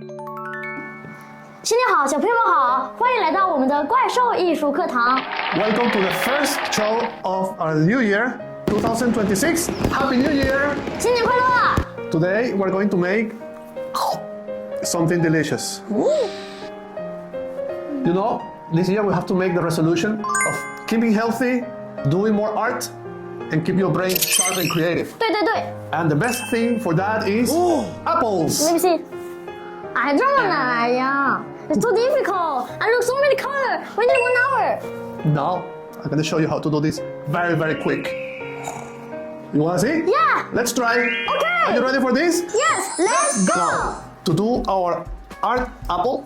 新年好，小朋友们好，欢迎来到我们的怪兽艺术课堂。Welcome to the first show of our new year, 2026. Happy New Year! 新年快乐！ Today we're going to make something delicious. You know, this year we have to make the resolution of keeping healthy, doing more art, and keep your brain sharp and creative. 对对对 And the best thing for that is apples. ，Let me see。哎，这么难呀？It's too difficult. I look so many colors. We need 1 hour. Now I'm going to show you how to do this very, very quick. You want to see? Yeah. Let's try. Okay. Are you ready for this? Yes, let's go. Now, to do our art apple,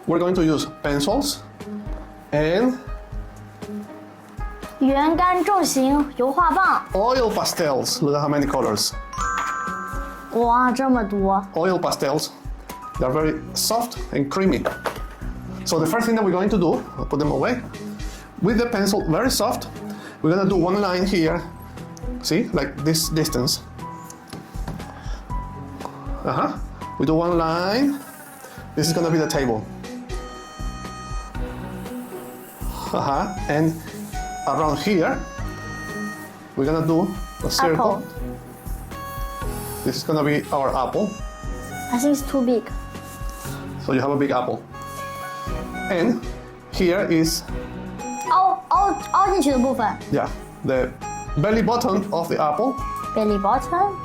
we're going to use pencils and 圆杆重型油画棒。 oil pastels. Look at how many colors. 哇，这么多。 Oil pastels. They're very soft and creamy. So the first thing that we're going to do, I'll put them away. With the pencil, very soft, we're going to do one line here. See, like this distance. We do one line. This is going to be the table. And around here, we're going to do a circle. Apple. This is going to be our apple. I think it's too big. So you have a big apple. And here is 凹进去的部分。 yeah, the belly button of the apple. Belly button.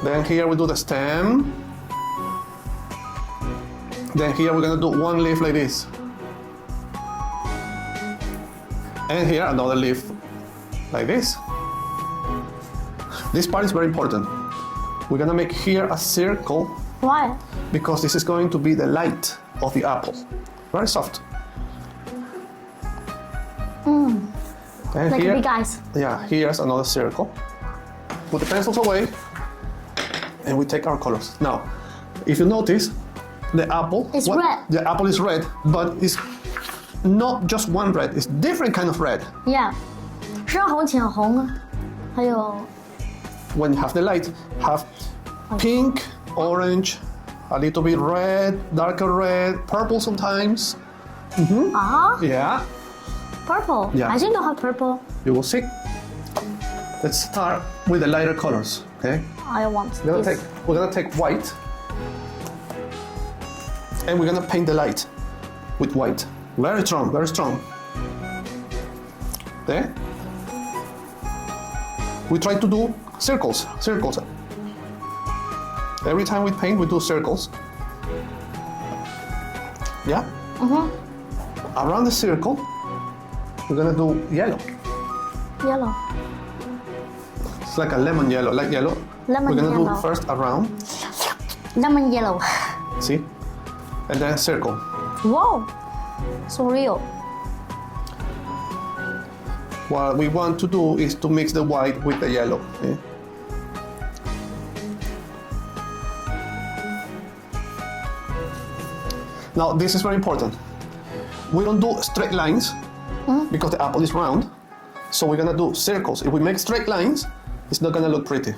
Then here we do the stem. Then here we're gonna do one leaf like this. And here another leaf like this. This part is very important. We're gonna make here a circle Why? because this is going to be the light of the apple. Very soft. And Like here, big eyes. yeah, here's another circle. Put the pencils away, and we take our colors. Now, if you notice, the apple It's red. The apple is red, but it's not just one red. It's different kind of red. Yeah. 深红、浅红，还有 When you have the light, have pink, orange, a little bit red, darker red, purple sometimes. Yeah, purple. Yeah. I think I have purple. you will see. Let's start with the lighter colors. Okay. I want We're this. gonna take white, and we're gonna paint the light with white. Very strong, very strong. There. We try to do circles. Every time we paint, we do circles. Yeah. Around the circle, we're gonna do yellow. Yellow. It's like a lemon yellow, like yellow. Lemon we're gonna yellow. do first around. Lemon yellow. See, and then circle. Wow. So real. What we want to do is to mix the white with the yellow. Okay? Now this is very important. We don't do straight lines because the apple is round. So we're gonna do circles. If we make straight lines, it's not gonna look pretty.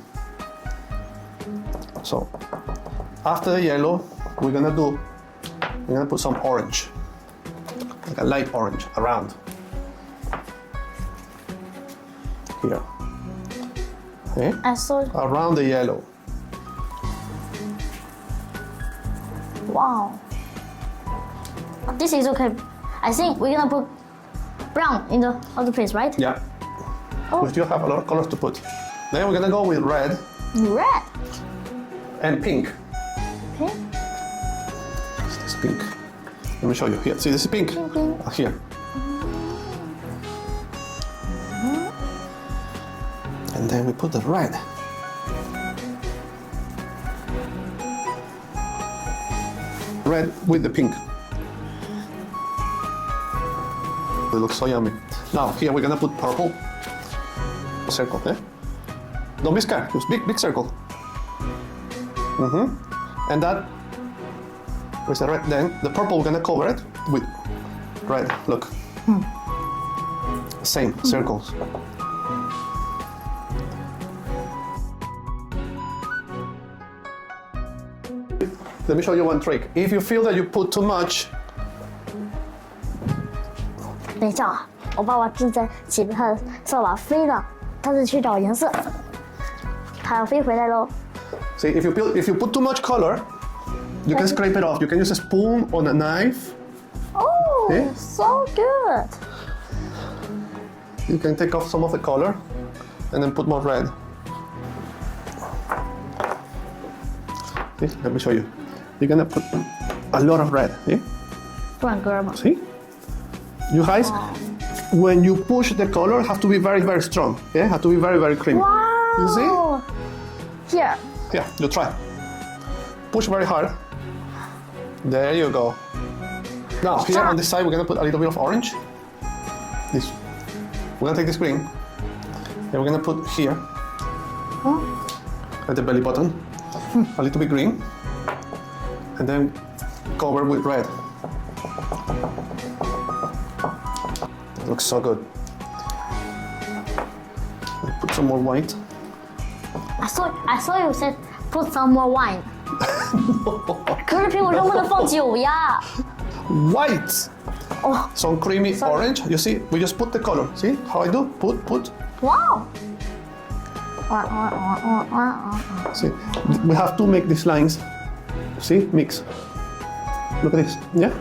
So after the yellow, we're gonna put some orange, like a light orange around. Here. Okay? I saw. Around the yellow. Wow. This is okay. I think we're gonna put brown in the other place, right? Yeah. Oh. We still have a lot of colors to put. Then we're gonna go with red Red. and pink. Okay. This is pink. Let me show you. Here. See, this is pink. Pink. Here. And then we put the red. Red with the pink. It looks so yummy. Now here we're gonna put purple. Circle, eh? Don't be scared. Just big circle. And that with the red. Then the purple we're gonna cover it with red. Look. Same circles. Let me show you one trick. If you feel that you put too much, 等一下啊，我爸爸正在骑着他的扫把飞了，他是去找颜色，他要飞回来喽。 see, if you put too much color, you can scrape it off. You can use a spoon or a knife. Oh, See? so good. You can take off some of the color and then put more red. See, let me show you. You're gonna put a lot of red. See? 转歌嘛。 See? You guys, when you push the color, have to be very, very strong. Yeah, have to be very, very creamy. Wow. You see? Here. Yeah, you try. Push very hard. There you go. Now, here on this side, we're gonna put a little bit of orange. This. We're gonna take this green, and we're gonna put here, at the belly button, a little bit green, and then cover with red. It looks so good. Put some more white. I saw you said put some more wine. 可是苹果上不能放酒呀。 White! Oh. Some creamy orange. You see, we just put the color. See how I do? Put. Wow. See, we have to make these lines. See, mix. Look at this. Yeah?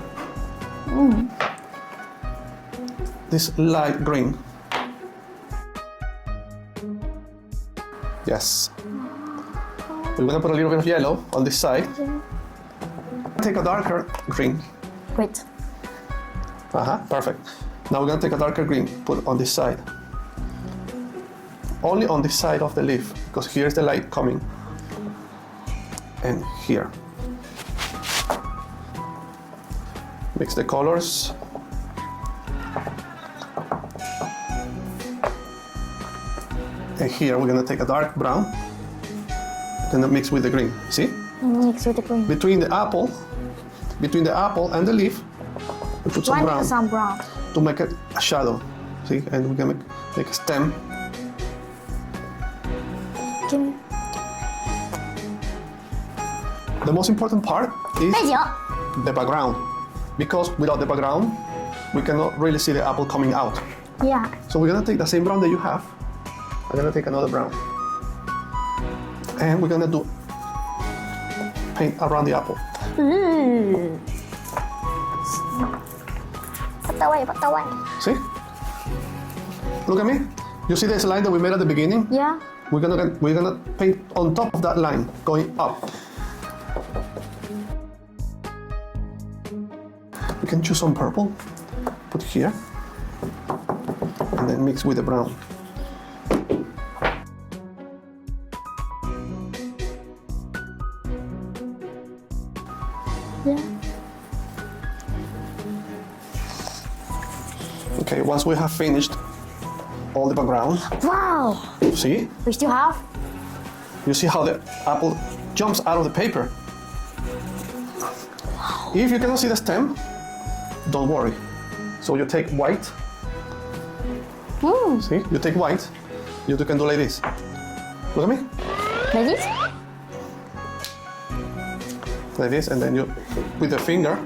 This light green. Yes. We're gonna put a little bit of yellow on this side. Take a darker green. Great. Perfect. Now we're gonna take a darker green, put it on this side. Only on this side of the leaf, because here's the light coming. And here. Mix the colors. And here we're gonna take a dark brown and then mix with the green. See? Mix with the green. Between the apple and the leaf, we put some Why brown some brown? to make it a shadow. See? And we can make a stem. Give me. The most important part is 背景。 the background, because without the background, we cannot really see the apple coming out. Yeah. So we're gonna take the same brown that you have. I'm gonna take another brown. And we're gonna do paint around the apple. Put away. Put away. See? Look at me. You see this line that we made at the beginning? Yeah. We're gonna paint on top of that line, going up. We can choose some purple, put here, and then mix with the brown. Yeah. Okay, once we have finished all the background, Wow. see? We still have. You see how the apple jumps out of the paper. If you cannot see the stem, don't worry. So you take white. See? You take white. You can do like this. Look at me. Like this? Like this, and then you, with the finger,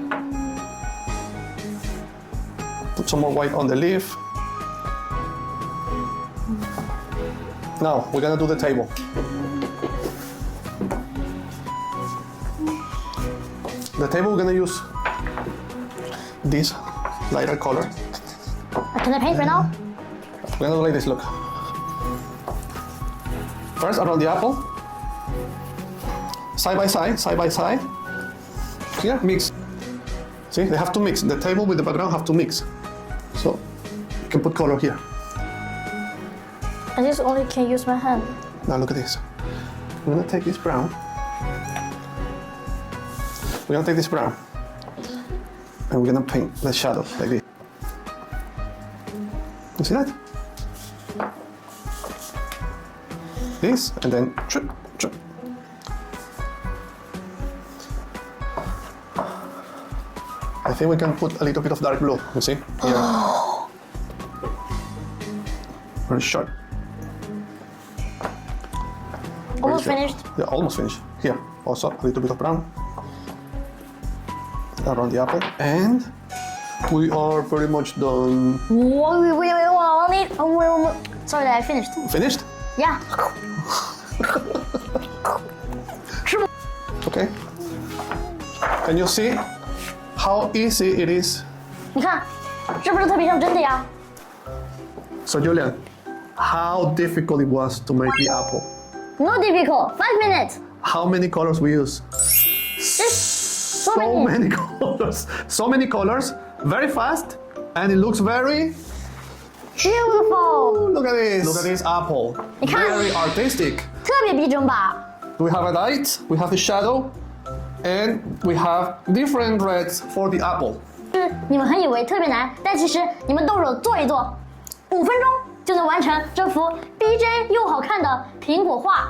put some more white on the leaf. Now, we're gonna do the table. The table, we're gonna use this lighter color. Can I paint right now? We're gonna do like this, look. First, around the apple. Side by side. Here, mix. See, they have to mix. The table with the background have to mix. So, you can put color here. I just only can use my hand. Now look at this. We're gonna take this brown. We're gonna take this brown. And we're gonna paint the shadow like this. You see that? This, and then chop, chop. I think we can put a little bit of dark blue, you see? Here. Very short. Almost Very short. finished. Yeah, almost finished. Here, also a little bit of brown. around the apple, and we are pretty much done. Sorry, I finished. Finished? Yeah. Okay. Can you see how easy it is? 你看，是不是特别像真的呀？ So Julian, how difficult it was to make the apple? No difficult. 5 minutes. How many colors we use? So many colors. So many colors. Very fast, and it looks very. Beautiful. Look at this. Look at this apple. 你看。 Very artistic. 特别逼真吧？ We have a light, we have a shadow, and we have different reds for the apple. 是你们很以为特别难，但其实你们动手做一做，5分钟就能完成这幅逼真又好看的苹果画。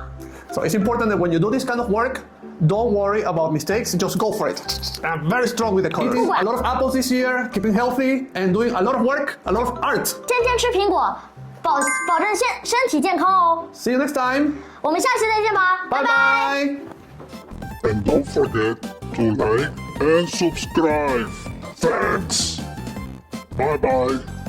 So it's important that when you do this kind of work, don't worry about mistakes, just go for it. I'm very strong with the colors. Eating a lot of apples this year, keeping healthy, and doing a lot of work, a lot of art. 天天吃苹果，保证身体健康哦。 See you next time. 我们下期再见吧， Bye 拜拜。 bye. And don't forget to like and subscribe. Thanks. Bye bye.